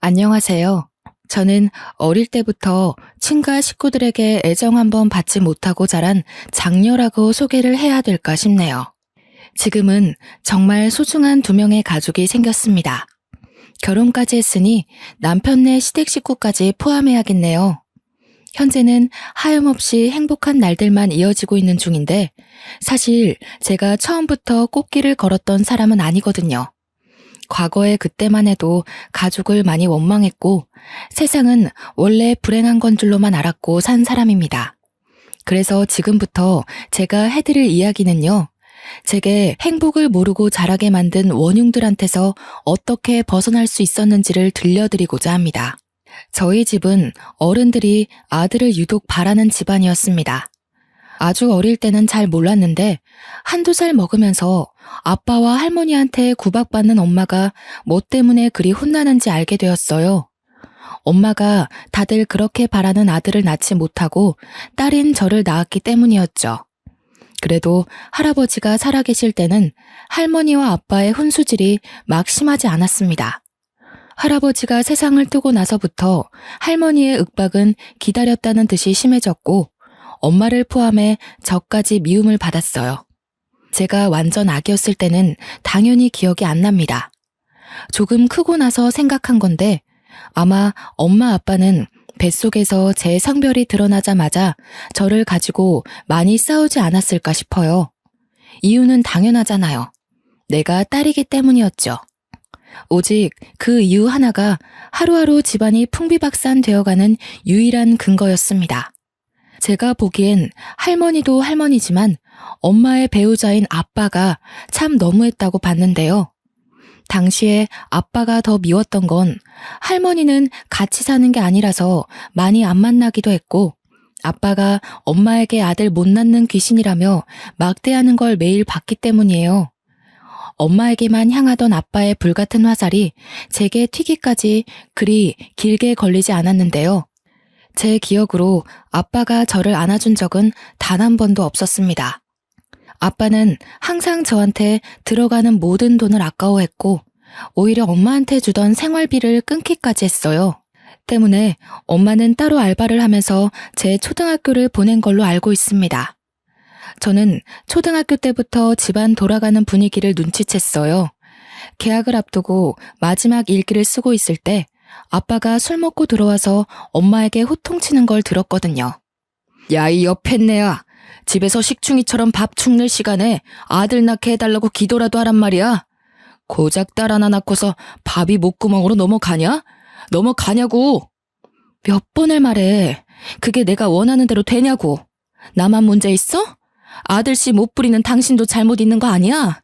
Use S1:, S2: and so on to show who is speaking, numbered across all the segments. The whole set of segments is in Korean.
S1: 안녕하세요. 저는 어릴 때부터 친가 식구들에게 애정 한번 받지 못하고 자란 장녀라고 소개를 해야 될까 싶네요. 지금은 정말 소중한 두 명의 가족이 생겼습니다. 결혼까지 했으니 남편네 시댁 식구까지 포함해야겠네요. 현재는 하염없이 행복한 날들만 이어지고 있는 중인데 사실 제가 처음부터 꽃길을 걸었던 사람은 아니거든요. 과거에 그때만 해도 가족을 많이 원망했고 세상은 원래 불행한 건 줄로만 알았고 산 사람입니다. 그래서 지금부터 제가 해드릴 이야기는요. 제게 행복을 모르고 자라게 만든 원흉들한테서 어떻게 벗어날 수 있었는지를 들려드리고자 합니다. 저희 집은 어른들이 아들을 유독 바라는 집안이었습니다. 아주 어릴 때는 잘 몰랐는데 한두 살 먹으면서 아빠와 할머니한테 구박받는 엄마가 뭐 때문에 그리 혼나는지 알게 되었어요. 엄마가 다들 그렇게 바라는 아들을 낳지 못하고 딸인 저를 낳았기 때문이었죠. 그래도 할아버지가 살아계실 때는 할머니와 아빠의 훈수질이 막 심하지 않았습니다. 할아버지가 세상을 뜨고 나서부터 할머니의 윽박은 기다렸다는 듯이 심해졌고 엄마를 포함해 저까지 미움을 받았어요. 제가 완전 아기였을 때는 당연히 기억이 안 납니다. 조금 크고 나서 생각한 건데 아마 엄마 아빠는 뱃속에서 제 성별이 드러나자마자 저를 가지고 많이 싸우지 않았을까 싶어요. 이유는 당연하잖아요. 내가 딸이기 때문이었죠. 오직 그 이유 하나가 하루하루 집안이 풍비박산 되어가는 유일한 근거였습니다. 제가 보기엔 할머니도 할머니지만 엄마의 배우자인 아빠가 참 너무했다고 봤는데요. 당시에 아빠가 더 미웠던 건 할머니는 같이 사는 게 아니라서 많이 안 만나기도 했고 아빠가 엄마에게 아들 못 낳는 귀신이라며 막대하는 걸 매일 봤기 때문이에요. 엄마에게만 향하던 아빠의 불같은 화살이 제게 튀기까지 그리 길게 걸리지 않았는데요. 제 기억으로 아빠가 저를 안아준 적은 단 한 번도 없었습니다. 아빠는 항상 저한테 들어가는 모든 돈을 아까워했고 오히려 엄마한테 주던 생활비를 끊기까지 했어요. 때문에 엄마는 따로 알바를 하면서 제 초등학교를 보낸 걸로 알고 있습니다. 저는 초등학교 때부터 집안 돌아가는 분위기를 눈치챘어요. 개학을 앞두고 마지막 일기를 쓰고 있을 때 아빠가 술 먹고 들어와서 엄마에게 호통치는 걸 들었거든요. 야, 이 옆했네야. 집에서 식충이처럼 밥 축낼 시간에 아들 낳게 해달라고 기도라도 하란 말이야. 고작 딸 하나 낳고서 밥이 목구멍으로 넘어가냐? 넘어가냐고. 몇 번을 말해. 그게 내가 원하는 대로 되냐고. 나만 문제 있어? 아들씨 못 부리는 당신도 잘못 있는 거 아니야?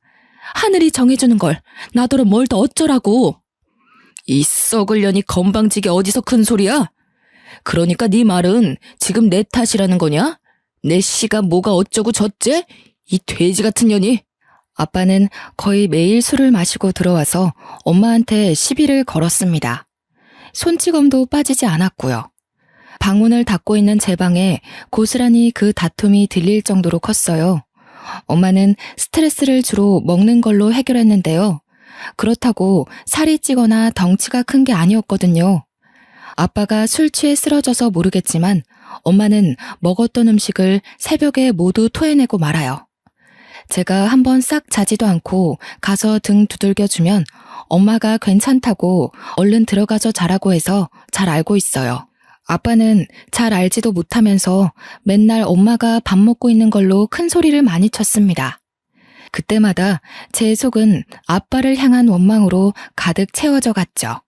S1: 하늘이 정해주는 걸 나더러 뭘 더 어쩌라고. 이 썩을 년이 건방지게 어디서 큰 소리야? 그러니까 네 말은 지금 내 탓이라는 거냐? 내 씨가 뭐가 어쩌고 저째? 이 돼지 같은 년이. 아빠는 거의 매일 술을 마시고 들어와서 엄마한테 시비를 걸었습니다. 손찌검도 빠지지 않았고요. 방문을 닫고 있는 제 방에 고스란히 그 다툼이 들릴 정도로 컸어요. 엄마는 스트레스를 주로 먹는 걸로 해결했는데요. 그렇다고 살이 찌거나 덩치가 큰 게 아니었거든요. 아빠가 술 취해 쓰러져서 모르겠지만 엄마는 먹었던 음식을 새벽에 모두 토해내고 말아요. 제가 한번 싹 자지도 않고 가서 등 두들겨주면 엄마가 괜찮다고 얼른 들어가서 자라고 해서 잘 알고 있어요. 아빠는 잘 알지도 못하면서 맨날 엄마가 밥 먹고 있는 걸로 큰 소리를 많이 쳤습니다. 그때마다 제 속은 아빠를 향한 원망으로 가득 채워져 갔죠.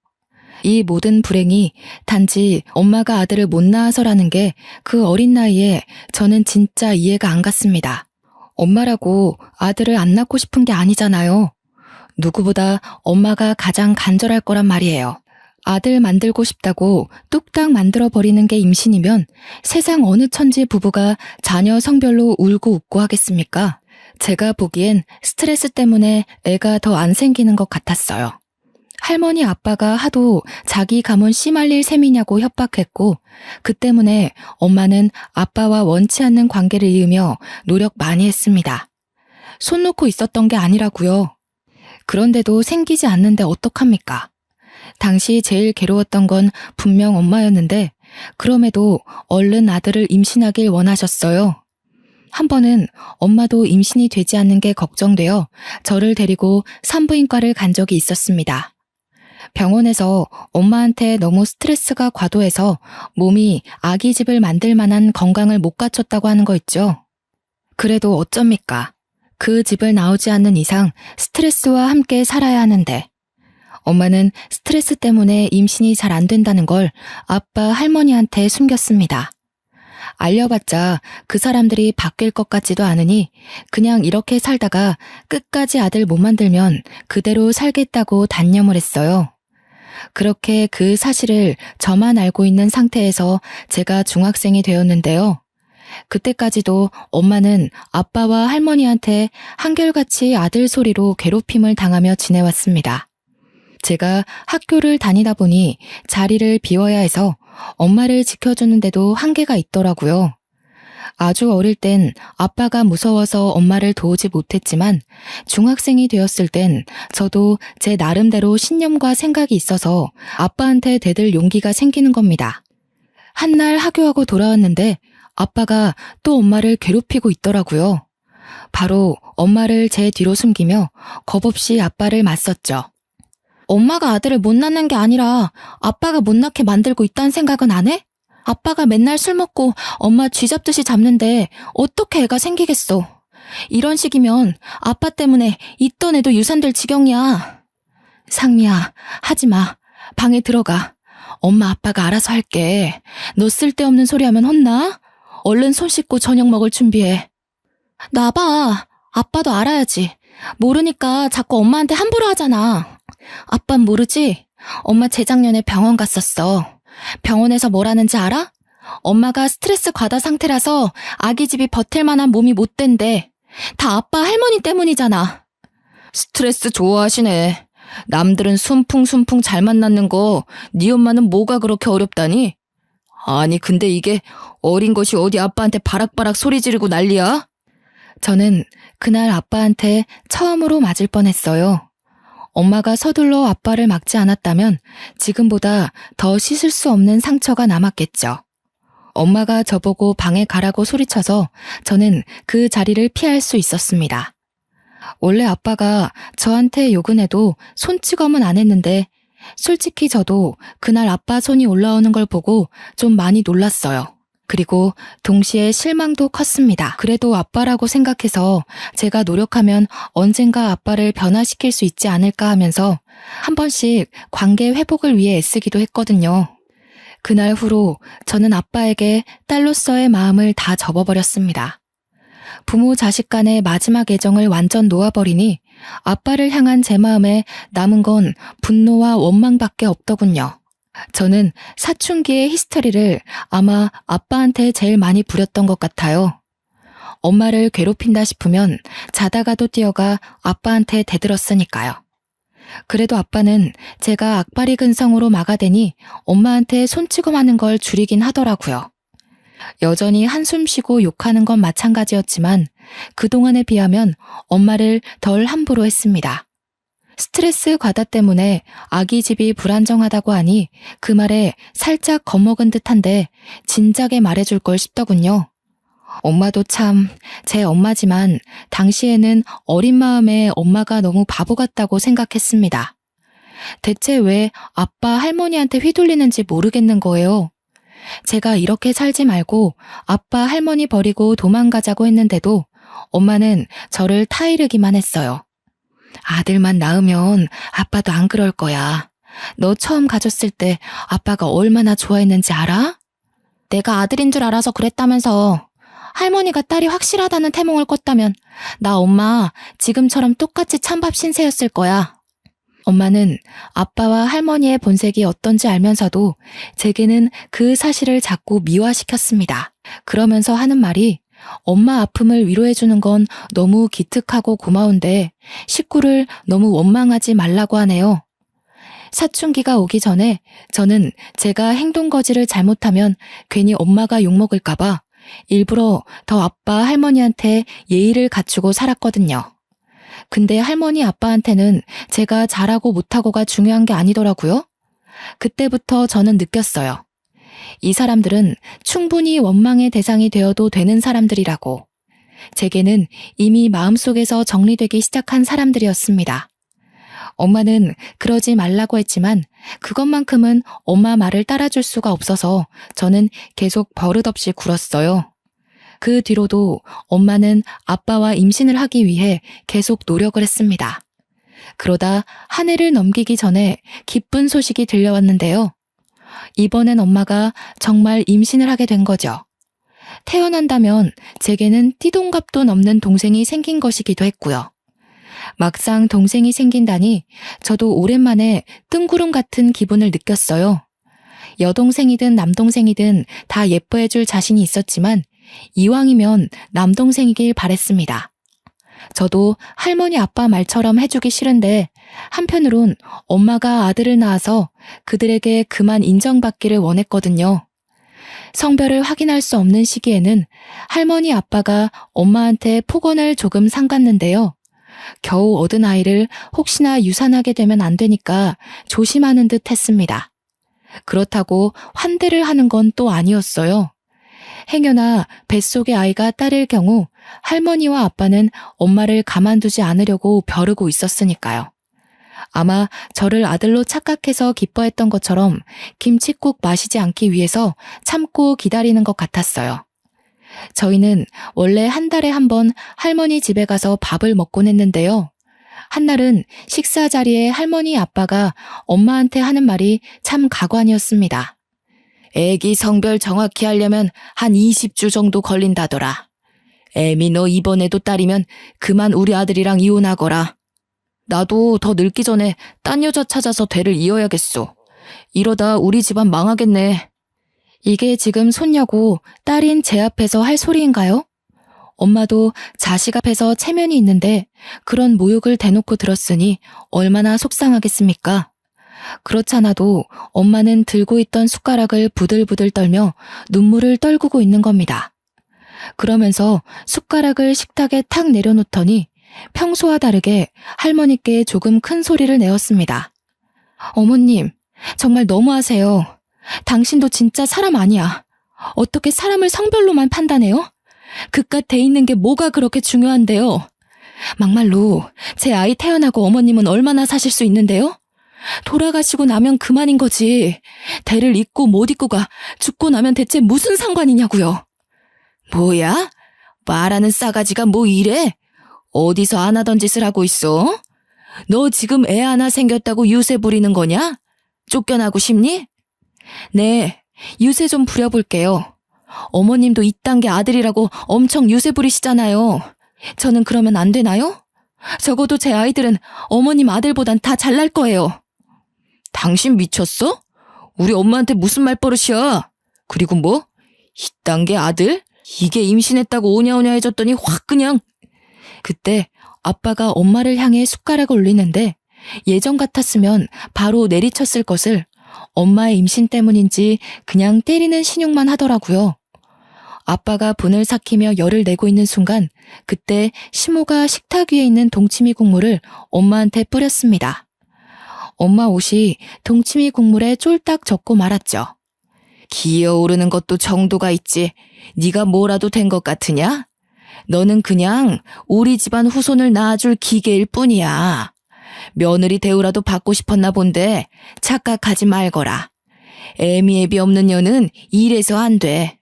S1: 이 모든 불행이 단지 엄마가 아들을 못 낳아서라는 게 그 어린 나이에 저는 진짜 이해가 안 갔습니다. 엄마라고 아들을 안 낳고 싶은 게 아니잖아요. 누구보다 엄마가 가장 간절할 거란 말이에요. 아들 만들고 싶다고 뚝딱 만들어버리는 게 임신이면 세상 어느 천지 부부가 자녀 성별로 울고 웃고 하겠습니까? 제가 보기엔 스트레스 때문에 애가 더 안 생기는 것 같았어요. 할머니 아빠가 하도 자기 가문 씨말릴 셈이냐고 협박했고 그 때문에 엄마는 아빠와 원치 않는 관계를 이으며 노력 많이 했습니다. 손 놓고 있었던 게 아니라고요. 그런데도 생기지 않는데 어떡합니까? 당시 제일 괴로웠던 건 분명 엄마였는데 그럼에도 얼른 아들을 임신하길 원하셨어요. 한 번은 엄마도 임신이 되지 않는 게 걱정되어 저를 데리고 산부인과를 간 적이 있었습니다. 병원에서 엄마한테 너무 스트레스가 과도해서 몸이 아기집을 만들 만한 건강을 못 갖췄다고 하는 거 있죠. 그래도 어쩝니까? 그 집을 나오지 않는 이상 스트레스와 함께 살아야 하는데 엄마는 스트레스 때문에 임신이 잘 안 된다는 걸 아빠 할머니한테 숨겼습니다. 알려봤자 그 사람들이 바뀔 것 같지도 않으니 그냥 이렇게 살다가 끝까지 아들 못 만들면 그대로 살겠다고 단념을 했어요. 그렇게 그 사실을 저만 알고 있는 상태에서 제가 중학생이 되었는데요. 그때까지도 엄마는 아빠와 할머니한테 한결같이 아들 소리로 괴롭힘을 당하며 지내왔습니다. 제가 학교를 다니다 보니 자리를 비워야 해서 엄마를 지켜주는데도 한계가 있더라고요. 아주 어릴 땐 아빠가 무서워서 엄마를 도우지 못했지만 중학생이 되었을 땐 저도 제 나름대로 신념과 생각이 있어서 아빠한테 대들 용기가 생기는 겁니다. 한날 하교하고 돌아왔는데 아빠가 또 엄마를 괴롭히고 있더라고요. 바로 엄마를 제 뒤로 숨기며 겁없이 아빠를 맞섰죠. 엄마가 아들을 못 낳는 게 아니라 아빠가 못 낳게 만들고 있다는 생각은 안 해? 아빠가 맨날 술 먹고 엄마 쥐잡듯이 잡는데 어떻게 애가 생기겠어. 이런 식이면 아빠 때문에 있던 애도 유산될 지경이야. 상미야, 하지 마. 방에 들어가. 엄마 아빠가 알아서 할게. 너 쓸데없는 소리 하면 혼나? 얼른 손 씻고 저녁 먹을 준비해. 나봐. 아빠도 알아야지. 모르니까 자꾸 엄마한테 함부로 하잖아. 아빤 모르지? 엄마 재작년에 병원 갔었어. 병원에서 뭘 하는지 알아? 엄마가 스트레스 과다 상태라서 아기집이 버틸 만한 몸이 못 된대. 다 아빠 할머니 때문이잖아. 스트레스 좋아하시네. 남들은 순풍순풍 잘 만났는 거 네 엄마는 뭐가 그렇게 어렵다니? 아니 근데 이게 어린 것이 어디 아빠한테 바락바락 소리 지르고 난리야? 저는 그날 아빠한테 처음으로 맞을 뻔했어요. 엄마가 서둘러 아빠를 막지 않았다면 지금보다 더 씻을 수 없는 상처가 남았겠죠. 엄마가 저보고 방에 가라고 소리쳐서 저는 그 자리를 피할 수 있었습니다. 원래 아빠가 저한테 욕은 해도 손찌검은 안 했는데 솔직히 저도 그날 아빠 손이 올라오는 걸 보고 좀 많이 놀랐어요. 그리고 동시에 실망도 컸습니다. 그래도 아빠라고 생각해서 제가 노력하면 언젠가 아빠를 변화시킬 수 있지 않을까 하면서 한 번씩 관계 회복을 위해 애쓰기도 했거든요. 그날 후로 저는 아빠에게 딸로서의 마음을 다 접어버렸습니다. 부모 자식 간의 마지막 애정을 완전 놓아버리니 아빠를 향한 제 마음에 남은 건 분노와 원망밖에 없더군요. 저는 사춘기의 히스테리를 아마 아빠한테 제일 많이 부렸던 것 같아요. 엄마를 괴롭힌다 싶으면 자다가도 뛰어가 아빠한테 대들었으니까요. 그래도 아빠는 제가 악바리 근성으로 막아대니 엄마한테 손찌검하는 걸 줄이긴 하더라고요. 여전히 한숨 쉬고 욕하는 건 마찬가지였지만 그동안에 비하면 엄마를 덜 함부로 했습니다. 스트레스 과다 때문에 아기 집이 불안정하다고 하니 그 말에 살짝 겁먹은 듯한데 진작에 말해줄 걸 싶더군요. 엄마도 참 제 엄마지만 당시에는 어린 마음에 엄마가 너무 바보 같다고 생각했습니다. 대체 왜 아빠 할머니한테 휘둘리는지 모르겠는 거예요. 제가 이렇게 살지 말고 아빠 할머니 버리고 도망가자고 했는데도 엄마는 저를 타이르기만 했어요. 아들만 낳으면 아빠도 안 그럴 거야. 너 처음 가졌을 때 아빠가 얼마나 좋아했는지 알아? 내가 아들인 줄 알아서 그랬다면서. 할머니가 딸이 확실하다는 태몽을 꿨다면 나 엄마 지금처럼 똑같이 찬밥 신세였을 거야. 엄마는 아빠와 할머니의 본색이 어떤지 알면서도 제게는 그 사실을 자꾸 미화시켰습니다. 그러면서 하는 말이 엄마 아픔을 위로해주는 건 너무 기특하고 고마운데 식구를 너무 원망하지 말라고 하네요. 사춘기가 오기 전에 저는 제가 행동거지를 잘못하면 괜히 엄마가 욕먹을까봐 일부러 더 아빠 할머니한테 예의를 갖추고 살았거든요. 근데 할머니 아빠한테는 제가 잘하고 못하고가 중요한 게 아니더라고요. 그때부터 저는 느꼈어요. 이 사람들은 충분히 원망의 대상이 되어도 되는 사람들이라고. 제게는 이미 마음속에서 정리되기 시작한 사람들이었습니다. 엄마는 그러지 말라고 했지만 그것만큼은 엄마 말을 따라줄 수가 없어서 저는 계속 버릇없이 굴었어요. 그 뒤로도 엄마는 아빠와 임신을 하기 위해 계속 노력을 했습니다. 그러다 한 해를 넘기기 전에 기쁜 소식이 들려왔는데요. 이번엔 엄마가 정말 임신을 하게 된 거죠. 태어난다면 제게는 띠동갑도 넘는 동생이 생긴 것이기도 했고요. 막상 동생이 생긴다니 저도 오랜만에 뜬구름 같은 기분을 느꼈어요. 여동생이든 남동생이든 다 예뻐해줄 자신이 있었지만 이왕이면 남동생이길 바랬습니다. 저도 할머니 아빠 말처럼 해주기 싫은데 한편으론 엄마가 아들을 낳아서 그들에게 그만 인정받기를 원했거든요. 성별을 확인할 수 없는 시기에는 할머니 아빠가 엄마한테 폭언을 조금 삼갔는데요. 겨우 얻은 아이를 혹시나 유산하게 되면 안 되니까 조심하는 듯 했습니다. 그렇다고 환대를 하는 건 또 아니었어요. 행여나 뱃속의 아이가 딸일 경우 할머니와 아빠는 엄마를 가만두지 않으려고 벼르고 있었으니까요. 아마 저를 아들로 착각해서 기뻐했던 것처럼 김칫국 마시지 않기 위해서 참고 기다리는 것 같았어요. 저희는 원래 한 달에 한 번 할머니 집에 가서 밥을 먹곤 했는데요. 한날은 식사 자리에 할머니 아빠가 엄마한테 하는 말이 참 가관이었습니다. 애기 성별 정확히 하려면 한 20주 정도 걸린다더라. 애미 너 이번에도 딸이면 그만 우리 아들이랑 이혼하거라. 나도 더 늙기 전에 딴 여자 찾아서 대를 이어야겠소. 이러다 우리 집안 망하겠네. 이게 지금 손녀고 딸인 제 앞에서 할 소리인가요? 엄마도 자식 앞에서 체면이 있는데 그런 모욕을 대놓고 들었으니 얼마나 속상하겠습니까? 그렇잖아도 엄마는 들고 있던 숟가락을 부들부들 떨며 눈물을 떨구고 있는 겁니다. 그러면서 숟가락을 식탁에 탁 내려놓더니 평소와 다르게 할머니께 조금 큰 소리를 내었습니다. 어머님, 정말 너무하세요. 당신도 진짜 사람 아니야. 어떻게 사람을 성별로만 판단해요? 그깟 돼 있는 게 뭐가 그렇게 중요한데요? 막말로 제 아이 태어나고 어머님은 얼마나 사실 수 있는데요? 돌아가시고 나면 그만인 거지. 대를 잇고 못 잇고가 죽고 나면 대체 무슨 상관이냐고요. 뭐야? 말하는 싸가지가 뭐 이래? 어디서 안 하던 짓을 하고 있어? 너 지금 애 하나 생겼다고 유세 부리는 거냐? 쫓겨나고 싶니? 네, 유세 좀 부려볼게요. 어머님도 이딴 게 아들이라고 엄청 유세 부리시잖아요. 저는 그러면 안 되나요? 적어도 제 아이들은 어머님 아들보단 다 잘날 거예요. 당신 미쳤어? 우리 엄마한테 무슨 말버릇이야? 그리고 뭐? 이딴 게 아들? 이게 임신했다고 오냐오냐 해줬더니 확 그냥. 그때 아빠가 엄마를 향해 숟가락을 올리는데 예전 같았으면 바로 내리쳤을 것을 엄마의 임신 때문인지 그냥 때리는 신용만 하더라고요. 아빠가 분을 삭히며 열을 내고 있는 순간 그때 시모가 식탁 위에 있는 동치미 국물을 엄마한테 뿌렸습니다. 엄마 옷이 동치미 국물에 쫄딱 젖고 말았죠. 기어오르는 것도 정도가 있지. 네가 뭐라도 된 것 같으냐? 너는 그냥 우리 집안 후손을 낳아줄 기계일 뿐이야. 며느리 대우라도 받고 싶었나 본데 착각하지 말거라. 애미애비 없는 년은 이래서 안 돼.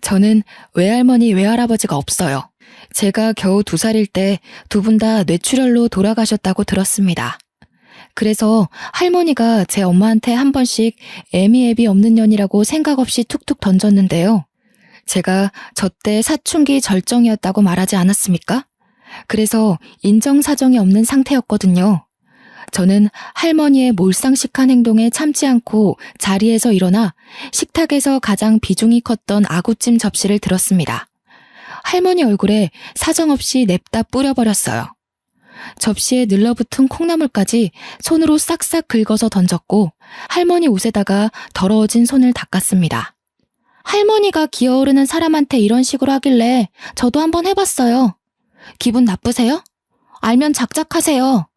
S1: 저는 외할머니 외할아버지가 없어요. 제가 겨우 2살일 때 두 분 다 뇌출혈로 돌아가셨다고 들었습니다. 그래서 할머니가 제 엄마한테 한 번씩 애미애비 없는 년이라고 생각 없이 툭툭 던졌는데요. 제가 저때 사춘기 절정이었다고 말하지 않았습니까? 그래서 인정사정이 없는 상태였거든요. 저는 할머니의 몰상식한 행동에 참지 않고 자리에서 일어나 식탁에서 가장 비중이 컸던 아구찜 접시를 들었습니다. 할머니 얼굴에 사정없이 냅다 뿌려버렸어요. 접시에 늘러붙은 콩나물까지 손으로 싹싹 긁어서 던졌고 할머니 옷에다가 더러워진 손을 닦았습니다. 할머니가 기어오르는 사람한테 이런 식으로 하길래 저도 한번 해봤어요. 기분 나쁘세요? 알면 작작하세요.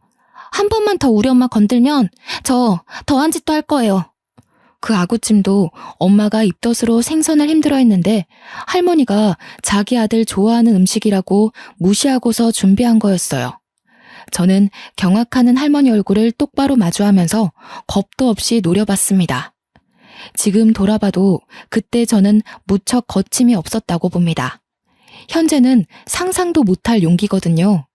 S1: 한 번만 더 우리 엄마 건들면 저 더한 짓도 할 거예요. 그 아구찜도 엄마가 입덧으로 생선을 힘들어했는데 할머니가 자기 아들 좋아하는 음식이라고 무시하고서 준비한 거였어요. 저는 경악하는 할머니 얼굴을 똑바로 마주하면서 겁도 없이 노려봤습니다. 지금 돌아봐도 그때 저는 무척 거침이 없었다고 봅니다. 현재는 상상도 못할 용기거든요.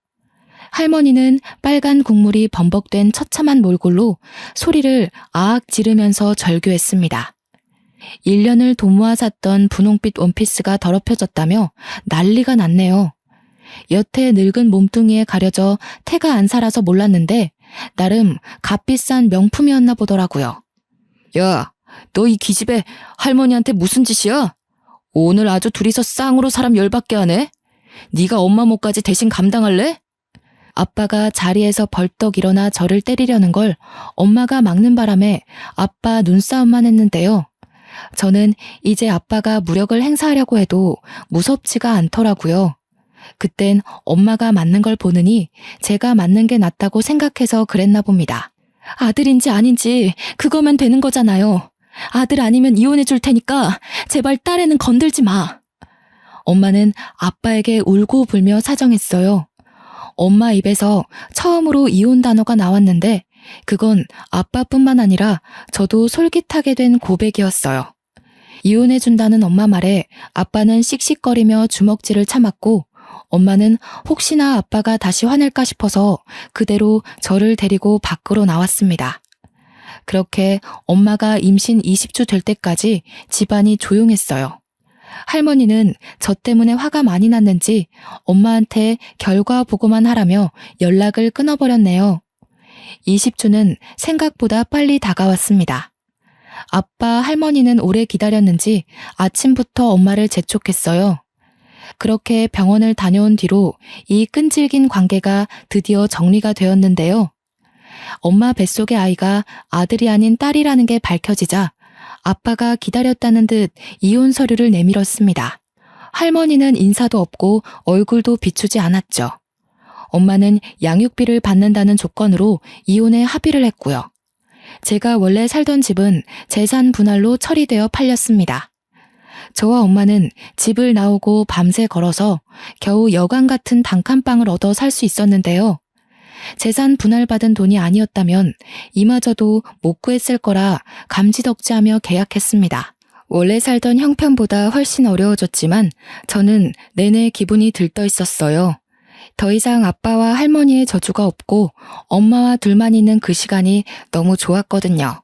S1: 할머니는 빨간 국물이 범벅된 처참한 몰골로 소리를 아악 지르면서 절규했습니다. 1년을 돈 모아 샀던 분홍빛 원피스가 더럽혀졌다며 난리가 났네요. 여태 늙은 몸뚱이에 가려져 태가 안 살아서 몰랐는데 나름 값비싼 명품이었나 보더라고요. 야, 너 이 기집애 할머니한테 무슨 짓이야? 오늘 아주 둘이서 쌍으로 사람 열받게 하네? 네가 엄마 몫까지 대신 감당할래? 아빠가 자리에서 벌떡 일어나 저를 때리려는 걸 엄마가 막는 바람에 아빠 눈싸움만 했는데요. 저는 이제 아빠가 무력을 행사하려고 해도 무섭지가 않더라고요. 그땐 엄마가 맞는 걸 보느니 제가 맞는 게 낫다고 생각해서 그랬나 봅니다. 아들인지 아닌지 그거면 되는 거잖아요. 아들 아니면 이혼해 줄 테니까 제발 딸애는 건들지 마. 엄마는 아빠에게 울고 불며 사정했어요. 엄마 입에서 처음으로 이혼 단어가 나왔는데 그건 아빠뿐만 아니라 저도 솔깃하게 된 고백이었어요. 이혼해준다는 엄마 말에 아빠는 씩씩거리며 주먹질을 참았고 엄마는 혹시나 아빠가 다시 화낼까 싶어서 그대로 저를 데리고 밖으로 나왔습니다. 그렇게 엄마가 임신 20주 될 때까지 집안이 조용했어요. 할머니는 저 때문에 화가 많이 났는지 엄마한테 결과 보고만 하라며 연락을 끊어버렸네요. 20주는 생각보다 빨리 다가왔습니다. 아빠, 할머니는 오래 기다렸는지 아침부터 엄마를 재촉했어요. 그렇게 병원을 다녀온 뒤로 이 끈질긴 관계가 드디어 정리가 되었는데요. 엄마 뱃속의 아이가 아들이 아닌 딸이라는 게 밝혀지자 아빠가 기다렸다는 듯 이혼 서류를 내밀었습니다. 할머니는 인사도 없고 얼굴도 비추지 않았죠. 엄마는 양육비를 받는다는 조건으로 이혼에 합의를 했고요. 제가 원래 살던 집은 재산 분할로 처리되어 팔렸습니다. 저와 엄마는 집을 나오고 밤새 걸어서 겨우 여관 같은 단칸방을 얻어 살 수 있었는데요. 재산 분할받은 돈이 아니었다면 이마저도 못 구했을 거라 감지덕지하며 계약했습니다. 원래 살던 형편보다 훨씬 어려워졌지만 저는 내내 기분이 들떠 있었어요. 더 이상 아빠와 할머니의 저주가 없고 엄마와 둘만 있는 그 시간이 너무 좋았거든요.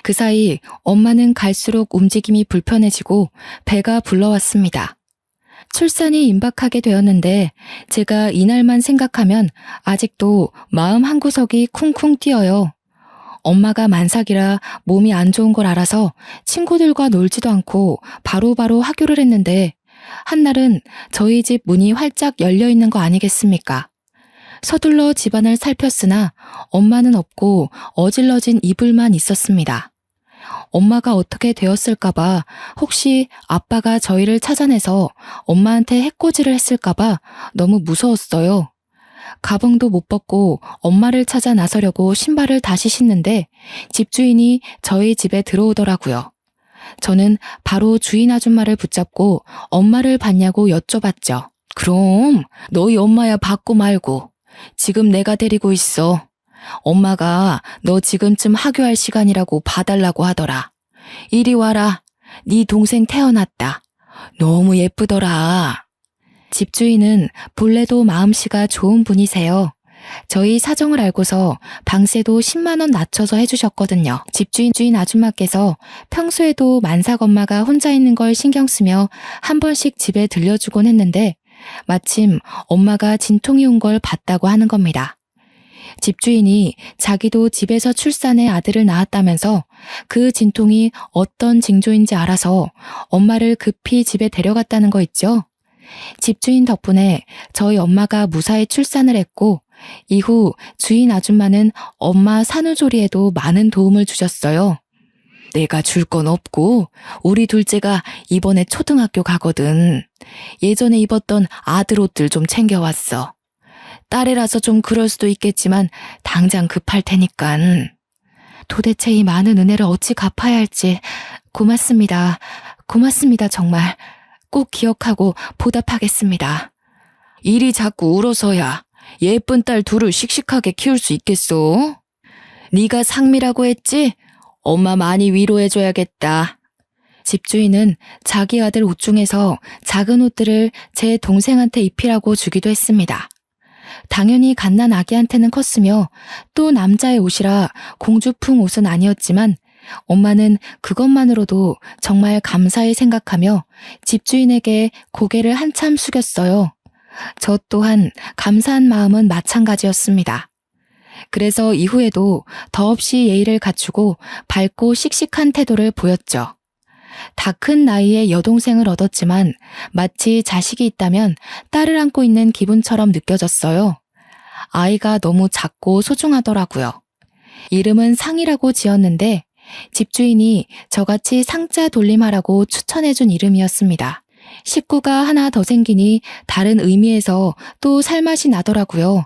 S1: 그 사이 엄마는 갈수록 움직임이 불편해지고 배가 불러왔습니다. 출산이 임박하게 되었는데 제가 이날만 생각하면 아직도 마음 한구석이 쿵쿵 뛰어요. 엄마가 만삭이라 몸이 안 좋은 걸 알아서 친구들과 놀지도 않고 바로바로 하교를 했는데 한날은 저희 집 문이 활짝 열려 있는 거 아니겠습니까? 서둘러 집안을 살폈으나 엄마는 없고 어질러진 이불만 있었습니다. 엄마가 어떻게 되었을까봐 혹시 아빠가 저희를 찾아내서 엄마한테 해코지를 했을까봐 너무 무서웠어요. 가방도 못 벗고 엄마를 찾아 나서려고 신발을 다시 신는데 집주인이 저희 집에 들어오더라고요. 저는 바로 주인 아줌마를 붙잡고 엄마를 봤냐고 여쭤봤죠. 그럼 너희 엄마야 받고 말고. 지금 내가 데리고 있어. 엄마가 너 지금쯤 하교할 시간이라고 봐달라고 하더라. 이리 와라. 네 동생 태어났다. 너무 예쁘더라. 집주인은 본래도 마음씨가 좋은 분이세요. 저희 사정을 알고서 방세도 10만 원 낮춰서 해주셨거든요. 집주인 아줌마께서 평소에도 만삭 엄마가 혼자 있는 걸 신경 쓰며 한 번씩 집에 들려주곤 했는데 마침 엄마가 진통이 온 걸 봤다고 하는 겁니다. 집주인이 자기도 집에서 출산해 아들을 낳았다면서 그 진통이 어떤 징조인지 알아서 엄마를 급히 집에 데려갔다는 거 있죠. 집주인 덕분에 저희 엄마가 무사히 출산을 했고 이후 주인 아줌마는 엄마 산후조리에도 많은 도움을 주셨어요. 내가 줄 건 없고 우리 둘째가 이번에 초등학교 가거든. 예전에 입었던 아들 옷들 좀 챙겨왔어. 딸이라서 좀 그럴 수도 있겠지만 당장 급할 테니깐. 도대체 이 많은 은혜를 어찌 갚아야 할지. 고맙습니다. 고맙습니다, 정말. 꼭 기억하고 보답하겠습니다. 일이 자꾸 울어서야 예쁜 딸 둘을 씩씩하게 키울 수 있겠소? 네가 상미라고 했지? 엄마 많이 위로해줘야겠다. 집주인은 자기 아들 옷 중에서 작은 옷들을 제 동생한테 입히라고 주기도 했습니다. 당연히 갓난 아기한테는 컸으며 또 남자의 옷이라 공주풍 옷은 아니었지만 엄마는 그것만으로도 정말 감사히 생각하며 집주인에게 고개를 한참 숙였어요. 저 또한 감사한 마음은 마찬가지였습니다. 그래서 이후에도 더없이 예의를 갖추고 밝고 씩씩한 태도를 보였죠. 다 큰 나이에 여동생을 얻었지만 마치 자식이 있다면 딸을 안고 있는 기분처럼 느껴졌어요. 아이가 너무 작고 소중하더라고요. 이름은 상이라고 지었는데 집주인이 저같이 상자 돌림하라고 추천해준 이름이었습니다. 식구가 하나 더 생기니 다른 의미에서 또 살맛이 나더라고요.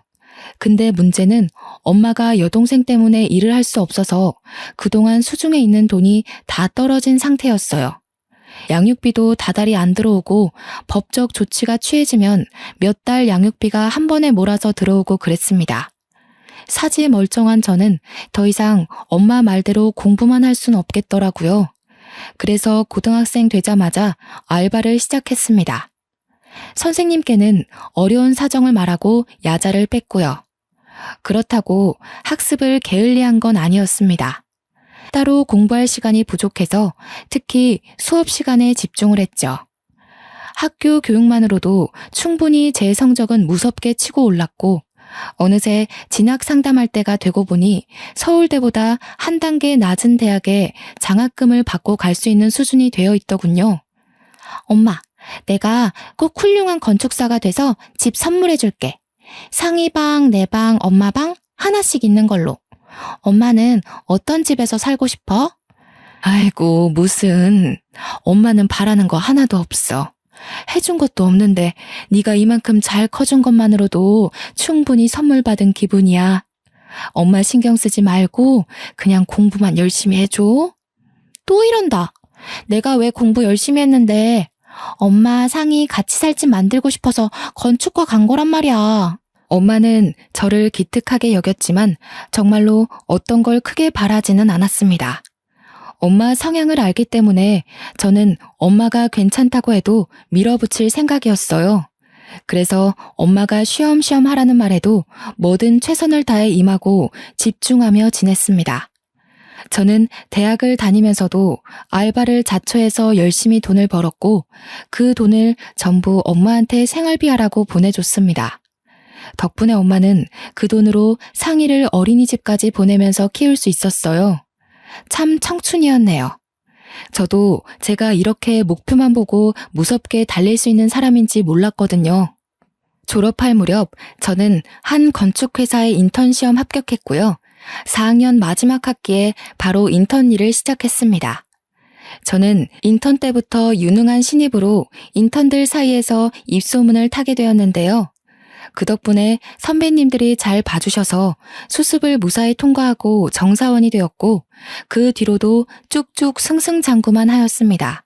S1: 근데 문제는 엄마가 여동생 때문에 일을 할 수 없어서 그동안 수중에 있는 돈이 다 떨어진 상태였어요. 양육비도 다달이 안 들어오고 법적 조치가 취해지면 몇 달 양육비가 한 번에 몰아서 들어오고 그랬습니다. 사지 멀쩡한 저는 더 이상 엄마 말대로 공부만 할 순 없겠더라고요. 그래서 고등학생 되자마자 알바를 시작했습니다. 선생님께는 어려운 사정을 말하고 야자를 뺐고요. 그렇다고 학습을 게을리한 건 아니었습니다. 따로 공부할 시간이 부족해서 특히 수업 시간에 집중을 했죠. 학교 교육만으로도 충분히 제 성적은 무섭게 치고 올랐고 어느새 진학 상담할 때가 되고 보니 서울대보다 한 단계 낮은 대학에 장학금을 받고 갈 수 있는 수준이 되어 있더군요. 엄마, 내가 꼭 훌륭한 건축사가 돼서 집 선물해 줄게. 상이 방, 내 방, 엄마 방 하나씩 있는 걸로. 엄마는 어떤 집에서 살고 싶어? 아이고, 무슨. 엄마는 바라는 거 하나도 없어. 해준 것도 없는데 네가 이만큼 잘 커준 것만으로도 충분히 선물 받은 기분이야. 엄마 신경 쓰지 말고 그냥 공부만 열심히 해줘. 또 이런다. 내가 왜 공부 열심히 했는데 엄마 상이 같이 살 집 만들고 싶어서 건축과 간 거란 말이야. 엄마는 저를 기특하게 여겼지만 정말로 어떤 걸 크게 바라지는 않았습니다. 엄마 성향을 알기 때문에 저는 엄마가 괜찮다고 해도 밀어붙일 생각이었어요. 그래서 엄마가 쉬엄쉬엄 하라는 말에도 뭐든 최선을 다해 임하고 집중하며 지냈습니다. 저는 대학을 다니면서도 알바를 자처해서 열심히 돈을 벌었고 그 돈을 전부 엄마한테 생활비하라고 보내줬습니다. 덕분에 엄마는 그 돈으로 상이를 어린이집까지 보내면서 키울 수 있었어요. 참 청춘이었네요. 저도 제가 이렇게 목표만 보고 무섭게 달릴 수 있는 사람인지 몰랐거든요. 졸업할 무렵 저는 한 건축회사에 인턴 시험 합격했고요. 4학년 마지막 학기에 바로 인턴 일을 시작했습니다. 저는 인턴 때부터 유능한 신입으로 인턴들 사이에서 입소문을 타게 되었는데요. 그 덕분에 선배님들이 잘 봐주셔서 수습을 무사히 통과하고 정사원이 되었고 그 뒤로도 쭉쭉 승승장구만 하였습니다.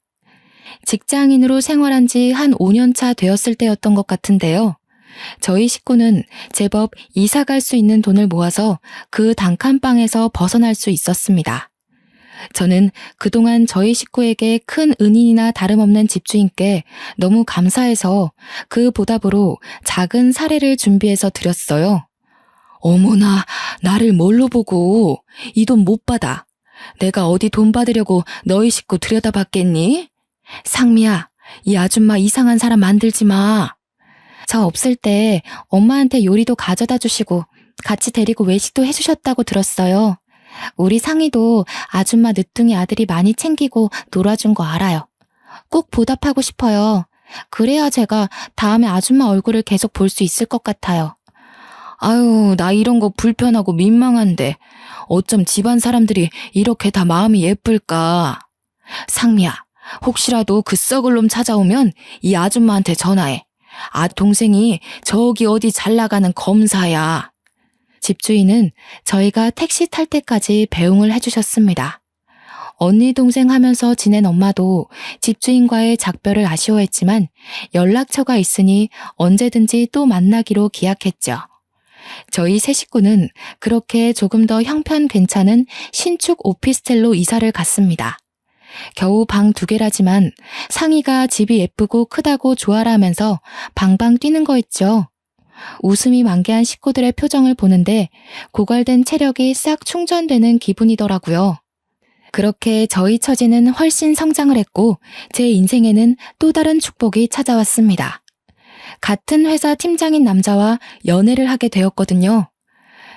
S1: 직장인으로 생활한 지 한 5년 차 되었을 때였던 것 같은데요. 저희 식구는 제법 이사 갈 수 있는 돈을 모아서 그 단칸방에서 벗어날 수 있었습니다. 저는 그동안 저희 식구에게 큰 은인이나 다름없는 집주인께 너무 감사해서 그 보답으로 작은 사례를 준비해서 드렸어요. 어머나, 나를 뭘로 보고 이 돈 못 받아. 내가 어디 돈 받으려고 너희 식구 들여다봤겠니? 상미야, 이 아줌마 이상한 사람 만들지 마. 저 없을 때 엄마한테 요리도 가져다 주시고 같이 데리고 외식도 해주셨다고 들었어요. 우리 상이도 아줌마 늦둥이 아들이 많이 챙기고 놀아준 거 알아요. 꼭 보답하고 싶어요. 그래야 제가 다음에 아줌마 얼굴을 계속 볼 수 있을 것 같아요. 아유, 나 이런 거 불편하고 민망한데 어쩜 집안 사람들이 이렇게 다 마음이 예쁠까. 상미야, 혹시라도 그 썩을 놈 찾아오면 이 아줌마한테 전화해. 동생이 저기 어디 잘 나가는 검사야. 집주인은 저희가 택시 탈 때까지 배웅을 해주셨습니다. 언니 동생 하면서 지낸 엄마도 집주인과의 작별을 아쉬워했지만 연락처가 있으니 언제든지 또 만나기로 기약했죠. 저희 세 식구는 그렇게 조금 더 형편 괜찮은 신축 오피스텔로 이사를 갔습니다. 겨우 방 2개라지만 상희가 집이 예쁘고 크다고 좋아라면서 방방 뛰는 거 있죠. 웃음이 만개한 식구들의 표정을 보는데 고갈된 체력이 싹 충전되는 기분이더라고요. 그렇게 저희 처지는 훨씬 성장을 했고 제 인생에는 또 다른 축복이 찾아왔습니다. 같은 회사 팀장인 남자와 연애를 하게 되었거든요.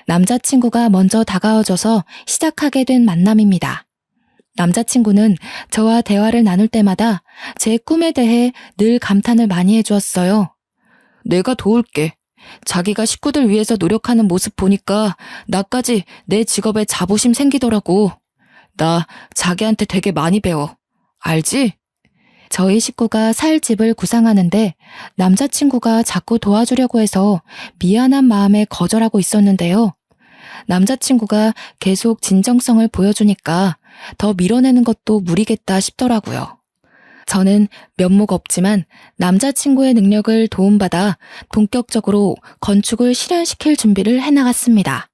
S1: 남자친구가 먼저 다가와줘서 시작하게 된 만남입니다. 남자친구는 저와 대화를 나눌 때마다 제 꿈에 대해 늘 감탄을 많이 해주었어요. 내가 도울게. 자기가 식구들 위해서 노력하는 모습 보니까 나까지 내 직업에 자부심 생기더라고. 나 자기한테 되게 많이 배워. 알지? 저희 식구가 살 집을 구상하는데 남자친구가 자꾸 도와주려고 해서 미안한 마음에 거절하고 있었는데요. 남자친구가 계속 진정성을 보여주니까 더 밀어내는 것도 무리겠다 싶더라고요. 저는 면목 없지만 남자친구의 능력을 도움받아 본격적으로 건축을 실현시킬 준비를 해나갔습니다.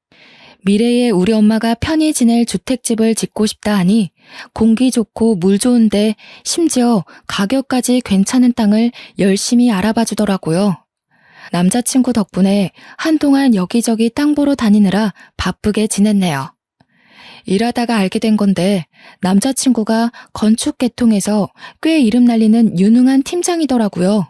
S1: 미래에 우리 엄마가 편히 지낼 주택집을 짓고 싶다 하니 공기 좋고 물 좋은데 심지어 가격까지 괜찮은 땅을 열심히 알아봐 주더라고요. 남자친구 덕분에 한동안 여기저기 땅 보러 다니느라 바쁘게 지냈네요. 일하다가 알게 된 건데 남자친구가 건축 계통에서 꽤 이름 날리는 유능한 팀장이더라고요.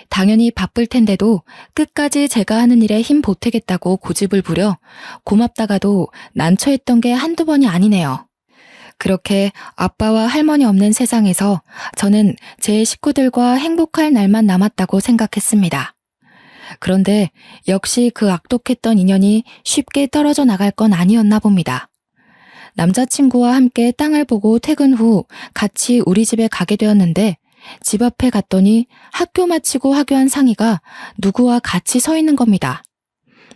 S1: 당연히 바쁠 텐데도 끝까지 제가 하는 일에 힘 보태겠다고 고집을 부려 고맙다가도 난처했던 게 한두 번이 아니네요. 그렇게 아빠와 할머니 없는 세상에서 저는 제 식구들과 행복할 날만 남았다고 생각했습니다. 그런데 역시 그 악독했던 인연이 쉽게 떨어져 나갈 건 아니었나 봅니다. 남자친구와 함께 땅을 보고 퇴근 후 같이 우리 집에 가게 되었는데 집 앞에 갔더니 학교 마치고 하교한 상희가 누구와 같이 서 있는 겁니다.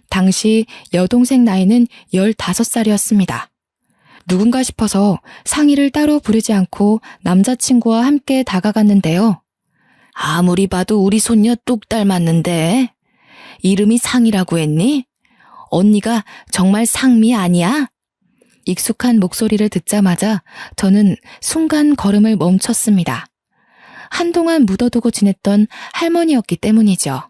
S1: 당시 여동생 나이는 15살이었습니다. 누군가 싶어서 상희를 따로 부르지 않고 남자친구와 함께 다가갔는데요. 아무리 봐도 우리 손녀 뚝 닮았는데 이름이 상희라고 했니? 언니가 정말 상미 아니야? 익숙한 목소리를 듣자마자 저는 순간 걸음을 멈췄습니다. 한동안 묻어두고 지냈던 할머니였기 때문이죠.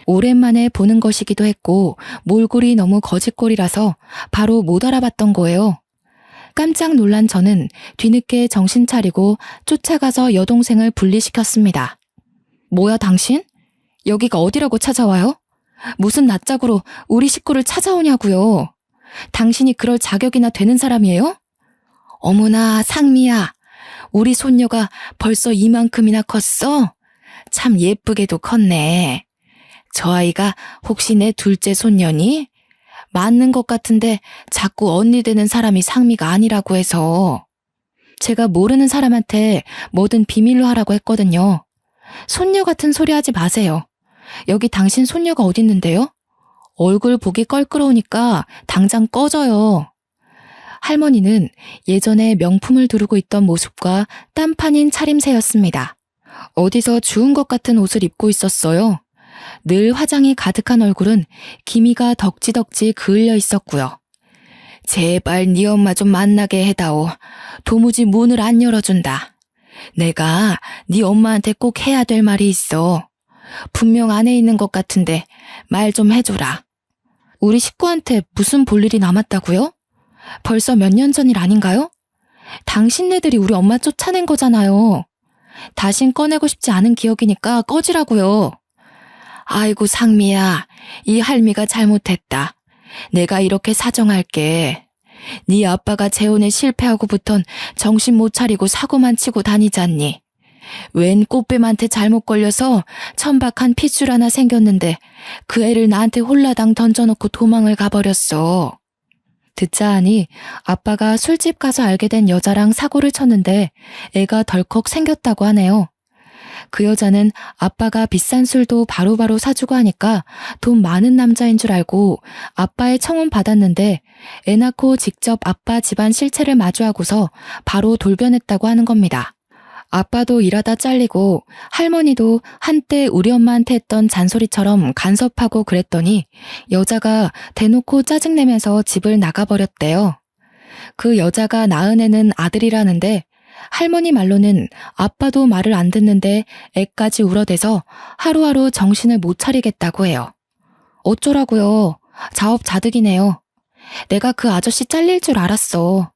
S1: 오랜만에 보는 것이기도 했고 몰골이 너무 거짓골이라서 바로 못 알아봤던 거예요. 깜짝 놀란 저는 뒤늦게 정신 차리고 쫓아가서 여동생을 분리시켰습니다. 뭐야 당신? 여기가 어디라고 찾아와요? 무슨 낯짝으로 우리 식구를 찾아오냐고요. 당신이 그럴 자격이나 되는 사람이에요? 어머나 상미야. 우리 손녀가 벌써 이만큼이나 컸어? 참 예쁘게도 컸네. 저 아이가 혹시 내 둘째 손녀니? 맞는 것 같은데 자꾸 언니 되는 사람이 상미가 아니라고 해서. 제가 모르는 사람한테 뭐든 비밀로 하라고 했거든요. 손녀 같은 소리 하지 마세요. 여기 당신 손녀가 어딨는데요? 얼굴 보기 껄끄러우니까 당장 꺼져요. 할머니는 예전에 명품을 두르고 있던 모습과 딴판인 차림새였습니다. 어디서 주운 것 같은 옷을 입고 있었어요. 늘 화장이 가득한 얼굴은 기미가 덕지덕지 그을려 있었고요. 제발 네 엄마 좀 만나게 해다오. 도무지 문을 안 열어준다. 내가 네 엄마한테 꼭 해야 될 말이 있어. 분명 안에 있는 것 같은데 말 좀 해줘라. 우리 식구한테 무슨 볼일이 남았다고요? 벌써 몇 년 전 일 아닌가요? 당신네들이 우리 엄마 쫓아낸 거잖아요. 다신 꺼내고 싶지 않은 기억이니까 꺼지라고요. 아이고 상미야, 이 할미가 잘못했다. 내가 이렇게 사정할게. 네 아빠가 재혼에 실패하고부턴 정신 못 차리고 사고만 치고 다니잖니. 웬 꽃뱀한테 잘못 걸려서 천박한 핏줄 하나 생겼는데 그 애를 나한테 홀라당 던져놓고 도망을 가버렸어. 듣자 하니 아빠가 술집 가서 알게 된 여자랑 사고를 쳤는데 애가 덜컥 생겼다고 하네요. 그 여자는 아빠가 비싼 술도 바로바로 사주고 하니까 돈 많은 남자인 줄 알고 아빠의 청혼 받았는데 애 낳고 직접 아빠 집안 실체를 마주하고서 바로 돌변했다고 하는 겁니다. 아빠도 일하다 잘리고 할머니도 한때 우리 엄마한테 했던 잔소리처럼 간섭하고 그랬더니 여자가 대놓고 짜증내면서 집을 나가버렸대요. 그 여자가 낳은 애는 아들이라는데 할머니 말로는 아빠도 말을 안 듣는데 애까지 울어대서 하루하루 정신을 못 차리겠다고 해요. 어쩌라고요. 자업자득이네요. 내가 그 아저씨 잘릴 줄 알았어.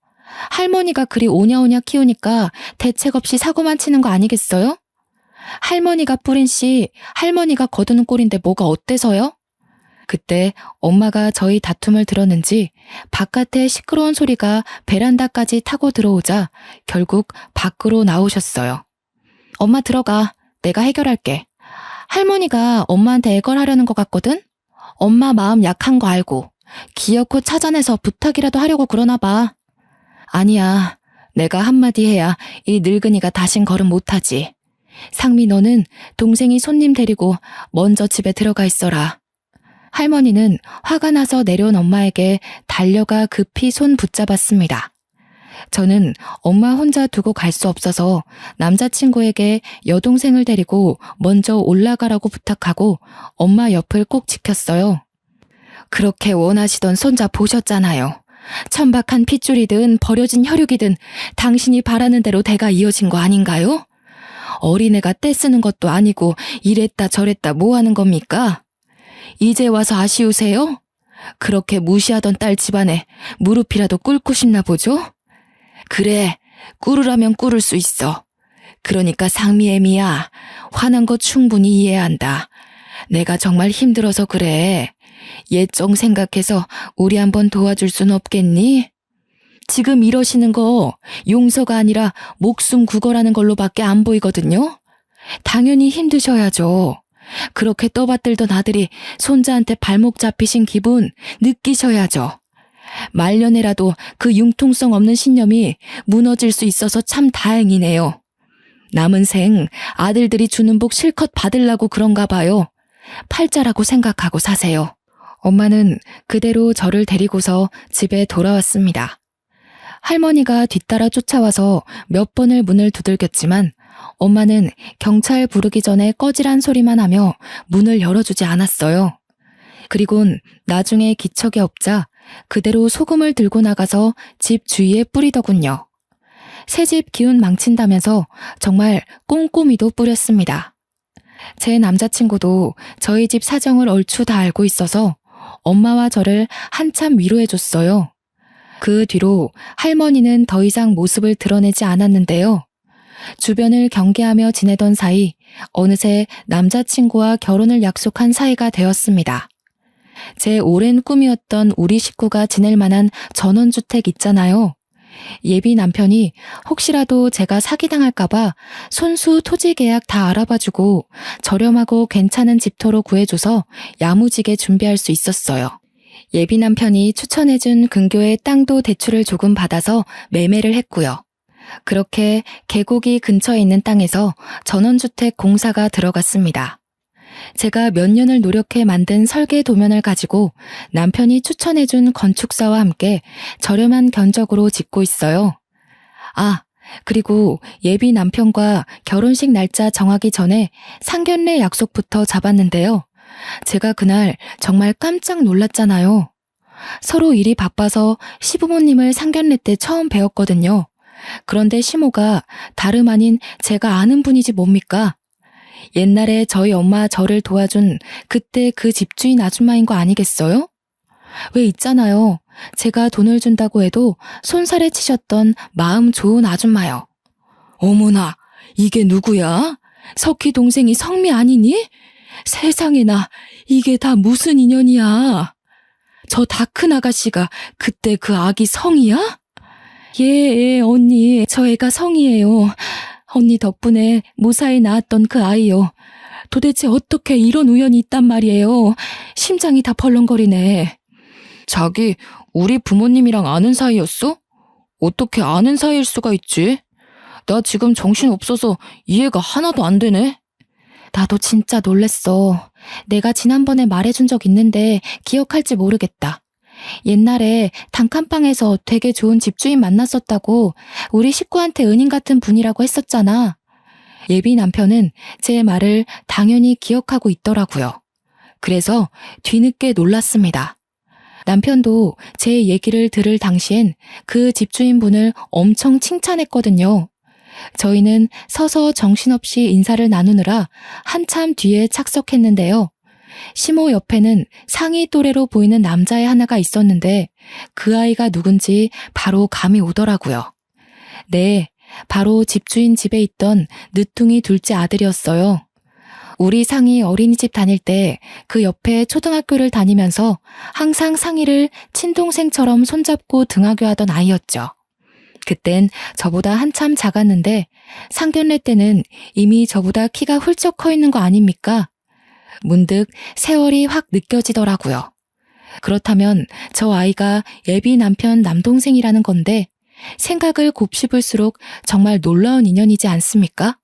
S1: 할머니가 그리 오냐오냐 키우니까 대책 없이 사고만 치는 거 아니겠어요? 할머니가 뿌린 씨, 할머니가 거두는 꼴인데 뭐가 어때서요? 그때 엄마가 저희 다툼을 들었는지 바깥에 시끄러운 소리가 베란다까지 타고 들어오자 결국 밖으로 나오셨어요. 엄마 들어가. 내가 해결할게. 할머니가 엄마한테 애걸하려는 것 같거든? 엄마 마음 약한 거 알고 기어코 찾아내서 부탁이라도 하려고 그러나 봐. 아니야. 내가 한마디 해야 이 늙은이가 다신 걸음 못하지. 상미 너는 동생이 손님 데리고 먼저 집에 들어가 있어라. 할머니는 화가 나서 내려온 엄마에게 달려가 급히 손 붙잡았습니다. 저는 엄마 혼자 두고 갈 수 없어서 남자친구에게 여동생을 데리고 먼저 올라가라고 부탁하고 엄마 옆을 꼭 지켰어요. 그렇게 원하시던 손자 보셨잖아요. 천박한 핏줄이든 버려진 혈육이든 당신이 바라는 대로 대가 이어진 거 아닌가요? 어린애가 떼쓰는 것도 아니고 이랬다 저랬다 뭐 하는 겁니까? 이제 와서 아쉬우세요? 그렇게 무시하던 딸 집안에 무릎이라도 꿇고 싶나 보죠? 그래, 꿇으라면 꿇을 수 있어. 그러니까 상미애미야, 화난 거 충분히 이해한다. 내가 정말 힘들어서 그래. 옛정 생각해서 우리 한번 도와줄 순 없겠니? 지금 이러시는 거 용서가 아니라 목숨 구걸하는 걸로밖에 안 보이거든요? 당연히 힘드셔야죠. 그렇게 떠받들던 아들이 손자한테 발목 잡히신 기분 느끼셔야죠. 말년에라도 그 융통성 없는 신념이 무너질 수 있어서 참 다행이네요. 남은 생 아들들이 주는 복 실컷 받으려고 그런가 봐요. 팔자라고 생각하고 사세요. 엄마는 그대로 저를 데리고서 집에 돌아왔습니다. 할머니가 뒤따라 쫓아와서 몇 번을 문을 두들겼지만 엄마는 경찰 부르기 전에 꺼지란 소리만 하며 문을 열어주지 않았어요. 그리곤 나중에 기척이 없자 그대로 소금을 들고 나가서 집 주위에 뿌리더군요. 새집 기운 망친다면서 정말 꼼꼼히도 뿌렸습니다. 제 남자친구도 저희 집 사정을 얼추 다 알고 있어서 엄마와 저를 한참 위로해줬어요. 그 뒤로 할머니는 더 이상 모습을 드러내지 않았는데요. 주변을 경계하며 지내던 사이 어느새 남자친구와 결혼을 약속한 사이가 되었습니다. 제 오랜 꿈이었던 우리 식구가 지낼 만한 전원주택 있잖아요. 예비 남편이 혹시라도 제가 사기당할까봐 손수 토지 계약 다 알아봐주고 저렴하고 괜찮은 집터로 구해줘서 야무지게 준비할 수 있었어요. 예비 남편이 추천해준 근교의 땅도 대출을 조금 받아서 매매를 했고요. 그렇게 계곡이 근처에 있는 땅에서 전원주택 공사가 들어갔습니다. 제가 몇 년을 노력해 만든 설계 도면을 가지고 남편이 추천해준 건축사와 함께 저렴한 견적으로 짓고 있어요. 아, 그리고 예비 남편과 결혼식 날짜 정하기 전에 상견례 약속부터 잡았는데요. 제가 그날 정말 깜짝 놀랐잖아요. 서로 일이 바빠서 시부모님을 상견례 때 처음 뵈었거든요. 그런데 시모가 다름 아닌 제가 아는 분이지 뭡니까? 옛날에 저희 엄마 저를 도와준 그때 그 집주인 아줌마인 거 아니겠어요? 왜 있잖아요. 제가 돈을 준다고 해도 손살에 치셨던 마음 좋은 아줌마요. 어머나, 이게 누구야? 석희 동생이 성미 아니니? 세상에나, 이게 다 무슨 인연이야? 저 다 큰 아가씨가 그때 그 아기 성이야? 예, 언니, 저 애가 성이에요. 언니 덕분에 무사히 낳았던 그 아이요. 도대체 어떻게 이런 우연이 있단 말이에요. 심장이 다 벌렁거리네. 자기, 우리 부모님이랑 아는 사이였어? 어떻게 아는 사이일 수가 있지? 나 지금 정신 없어서 이해가 하나도 안 되네. 나도 진짜 놀랬어. 내가 지난번에 말해준 적 있는데 기억할지 모르겠다. 옛날에 단칸방에서 되게 좋은 집주인 만났었다고 우리 식구한테 은인 같은 분이라고 했었잖아. 예비 남편은 제 말을 당연히 기억하고 있더라고요. 그래서 뒤늦게 놀랐습니다. 남편도 제 얘기를 들을 당시엔 그 집주인분을 엄청 칭찬했거든요. 저희는 서서 정신없이 인사를 나누느라 한참 뒤에 착석했는데요. 시모 옆에는 상위 또래로 보이는 남자애 하나가 있었는데 그 아이가 누군지 바로 감이 오더라고요. 네, 바로 집주인 집에 있던 늦둥이 둘째 아들이었어요. 우리 상이 어린이집 다닐 때 그 옆에 초등학교를 다니면서 항상 상이를 친동생처럼 손잡고 등하교 하던 아이였죠. 그땐 저보다 한참 작았는데 상견례 때는 이미 저보다 키가 훌쩍 커 있는 거 아닙니까? 문득 세월이 확 느껴지더라고요. 그렇다면 저 아이가 예비 남편 남동생이라는 건데 생각을 곱씹을수록 정말 놀라운 인연이지 않습니까?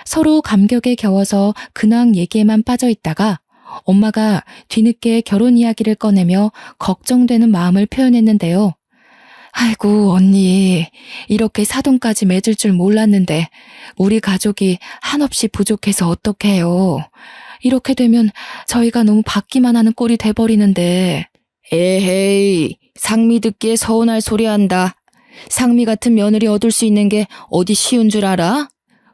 S1: 서로 감격에 겨워서 근황 얘기에만 빠져 있다가 엄마가 뒤늦게 결혼 이야기를 꺼내며 걱정되는 마음을 표현했는데요. 아이고 언니, 이렇게 사돈까지 맺을 줄 몰랐는데 우리 가족이 한없이 부족해서 어떡해요. 이렇게 되면 저희가 너무 받기만 하는 꼴이 돼버리는데. 에헤이, 상미 듣기에 서운할 소리 한다. 상미 같은 며느리 얻을 수 있는 게 어디 쉬운 줄 알아?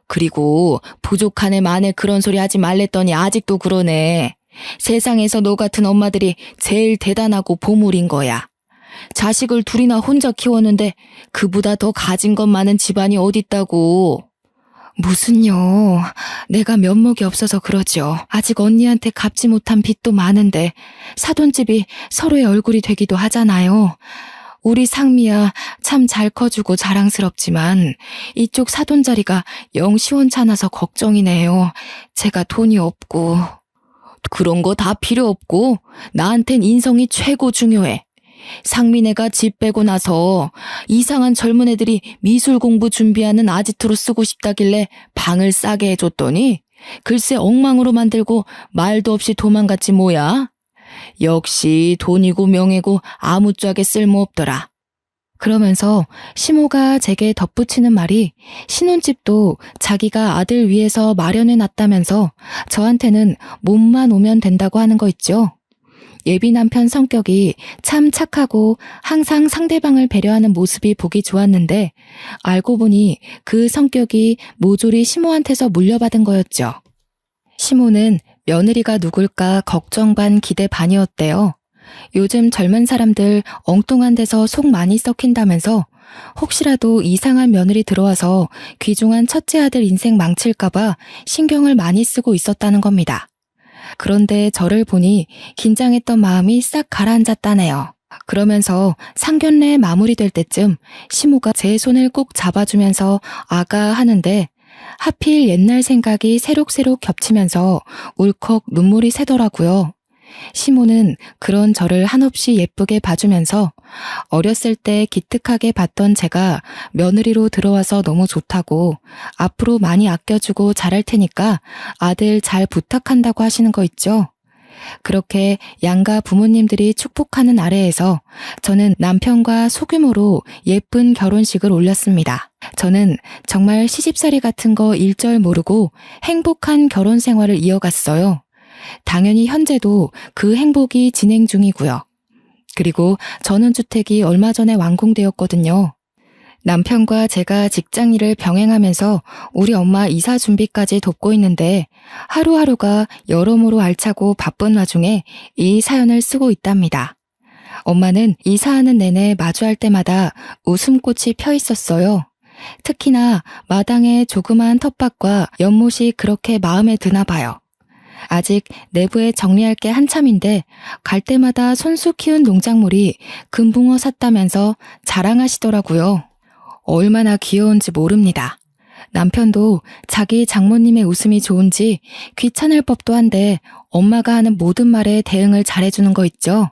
S1: 그리고 부족한 애 만에 그런 소리 하지 말랬더니 아직도 그러네. 세상에서 너 같은 엄마들이 제일 대단하고 보물인 거야. 자식을 둘이나 혼자 키웠는데 그보다 더 가진 것 많은 집안이 어딨다고. 무슨요. 내가 면목이 없어서 그러죠. 아직 언니한테 갚지 못한 빚도 많은데 사돈집이 서로의 얼굴이 되기도 하잖아요. 우리 상미야 참 잘 커주고 자랑스럽지만 이쪽 사돈 자리가 영 시원찮아서 걱정이네요. 제가 돈이 없고. 그런 거 다 필요 없고 나한텐 인성이 최고 중요해. 상민애가 집 빼고 나서 이상한 젊은 애들이 미술 공부 준비하는 아지트로 쓰고 싶다길래 방을 싸게 해줬더니 글쎄 엉망으로 만들고 말도 없이 도망갔지 뭐야. 역시 돈이고 명예고 아무짝에 쓸모없더라. 그러면서 시모가 제게 덧붙이는 말이 신혼집도 자기가 아들 위해서 마련해놨다면서 저한테는 몸만 오면 된다고 하는 거 있죠. 예비 남편 성격이 참 착하고 항상 상대방을 배려하는 모습이 보기 좋았는데 알고 보니 그 성격이 모조리 시모한테서 물려받은 거였죠. 시모는 며느리가 누굴까 걱정 반 기대 반이었대요. 요즘 젊은 사람들 엉뚱한 데서 속 많이 썩힌다면서 혹시라도 이상한 며느리 들어와서 귀중한 첫째 아들 인생 망칠까봐 신경을 많이 쓰고 있었다는 겁니다. 그런데 저를 보니 긴장했던 마음이 싹 가라앉았다네요. 그러면서 상견례 마무리될 때쯤 시모가 제 손을 꼭 잡아주면서 아가 하는데 하필 옛날 생각이 새록새록 겹치면서 울컥 눈물이 새더라고요. 시모는 그런 저를 한없이 예쁘게 봐주면서 어렸을 때 기특하게 봤던 제가 며느리로 들어와서 너무 좋다고 앞으로 많이 아껴주고 잘할 테니까 아들 잘 부탁한다고 하시는 거 있죠. 그렇게 양가 부모님들이 축복하는 아래에서 저는 남편과 소규모로 예쁜 결혼식을 올렸습니다. 저는 정말 시집살이 같은 거 일절 모르고 행복한 결혼 생활을 이어갔어요. 당연히 현재도 그 행복이 진행 중이고요. 그리고 전원주택이 얼마 전에 완공되었거든요. 남편과 제가 직장 일을 병행하면서 우리 엄마 이사 준비까지 돕고 있는데 하루하루가 여러모로 알차고 바쁜 와중에 이 사연을 쓰고 있답니다. 엄마는 이사하는 내내 마주할 때마다 웃음꽃이 펴 있었어요. 특히나 마당의 조그마한 텃밭과 연못이 그렇게 마음에 드나 봐요. 아직 내부에 정리할 게 한참인데 갈 때마다 손수 키운 농작물이 금붕어 샀다면서 자랑하시더라고요. 얼마나 귀여운지 모릅니다. 남편도 자기 장모님의 웃음이 좋은지 귀찮을 법도 한데 엄마가 하는 모든 말에 대응을 잘해주는 거 있죠.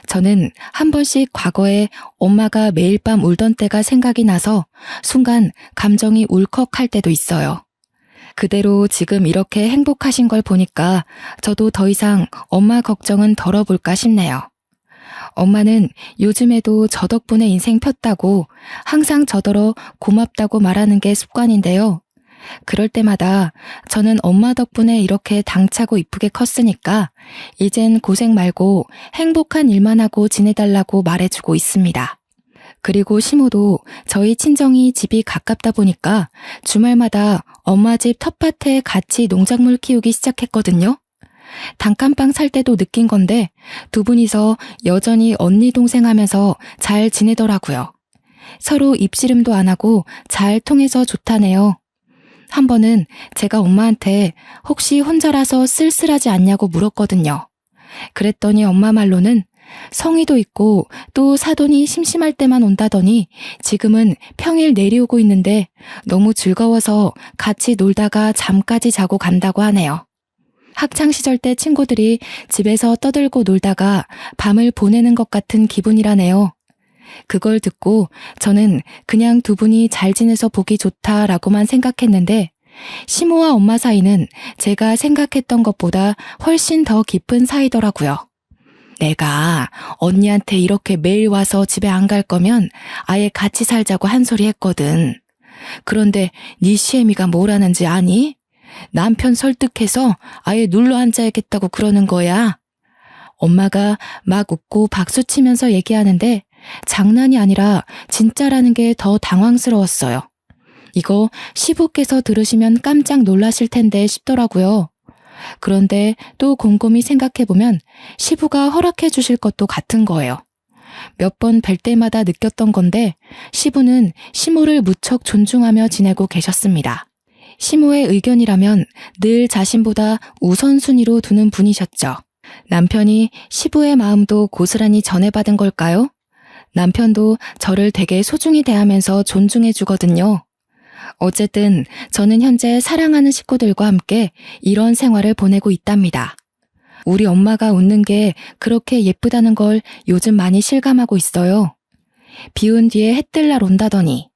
S1: 저는 한 번씩 과거에 엄마가 매일 밤 울던 때가 생각이 나서 순간 감정이 울컥할 때도 있어요. 그대로 지금 이렇게 행복하신 걸 보니까 저도 더 이상 엄마 걱정은 덜어볼까 싶네요. 엄마는 요즘에도 저 덕분에 인생 폈다고 항상 저더러 고맙다고 말하는 게 습관인데요. 그럴 때마다 저는 엄마 덕분에 이렇게 당차고 이쁘게 컸으니까 이젠 고생 말고 행복한 일만 하고 지내달라고 말해주고 있습니다. 그리고 시모도 저희 친정이 집이 가깝다 보니까 주말마다 엄마 집 텃밭에 같이 농작물 키우기 시작했거든요. 단칸방 살 때도 느낀 건데 두 분이서 여전히 언니 동생 하면서 잘 지내더라고요. 서로 입씨름도 안 하고 잘 통해서 좋다네요. 한 번은 제가 엄마한테 혹시 혼자라서 쓸쓸하지 않냐고 물었거든요. 그랬더니 엄마 말로는 성의도 있고 또 사돈이 심심할 때만 온다더니 지금은 평일 내려오고 있는데 너무 즐거워서 같이 놀다가 잠까지 자고 간다고 하네요. 학창시절 때 친구들이 집에서 떠들고 놀다가 밤을 보내는 것 같은 기분이라네요. 그걸 듣고 저는 그냥 두 분이 잘 지내서 보기 좋다라고만 생각했는데 시모와 엄마 사이는 제가 생각했던 것보다 훨씬 더 깊은 사이더라고요. 내가 언니한테 이렇게 매일 와서 집에 안 갈 거면 아예 같이 살자고 한 소리 했거든. 그런데 네 시애미가 뭐라는지 아니? 남편 설득해서 아예 눌러 앉아야겠다고 그러는 거야. 엄마가 막 웃고 박수치면서 얘기하는데 장난이 아니라 진짜라는 게 더 당황스러웠어요. 이거 시부께서 들으시면 깜짝 놀라실 텐데 싶더라고요. 그런데 또 곰곰이 생각해보면 시부가 허락해 주실 것도 같은 거예요. 몇 번 뵐 때마다 느꼈던 건데 시부는 시모를 무척 존중하며 지내고 계셨습니다. 시모의 의견이라면 늘 자신보다 우선순위로 두는 분이셨죠. 남편이 시부의 마음도 고스란히 전해받은 걸까요? 남편도 저를 되게 소중히 대하면서 존중해 주거든요. 어쨌든 저는 현재 사랑하는 식구들과 함께 이런 생활을 보내고 있답니다. 우리 엄마가 웃는 게 그렇게 예쁘다는 걸 요즘 많이 실감하고 있어요. 비운 뒤에 해 뜰 날 온다더니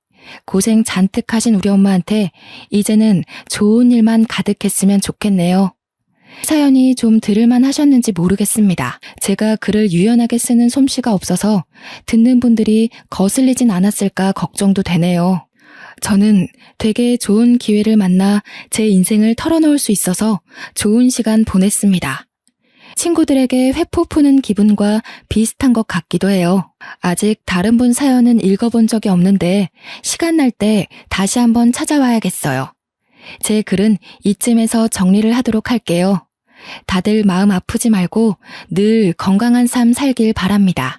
S1: 고생 잔뜩 하신 우리 엄마한테 이제는 좋은 일만 가득했으면 좋겠네요. 사연이 좀 들을만 하셨는지 모르겠습니다. 제가 글을 유연하게 쓰는 솜씨가 없어서 듣는 분들이 거슬리진 않았을까 걱정도 되네요. 저는 되게 좋은 기회를 만나 제 인생을 털어놓을 수 있어서 좋은 시간 보냈습니다. 친구들에게 회포 푸는 기분과 비슷한 것 같기도 해요. 아직 다른 분 사연은 읽어본 적이 없는데 시간 날 때 다시 한번 찾아와야겠어요. 제 글은 이쯤에서 정리를 하도록 할게요. 다들 마음 아프지 말고 늘 건강한 삶 살길 바랍니다.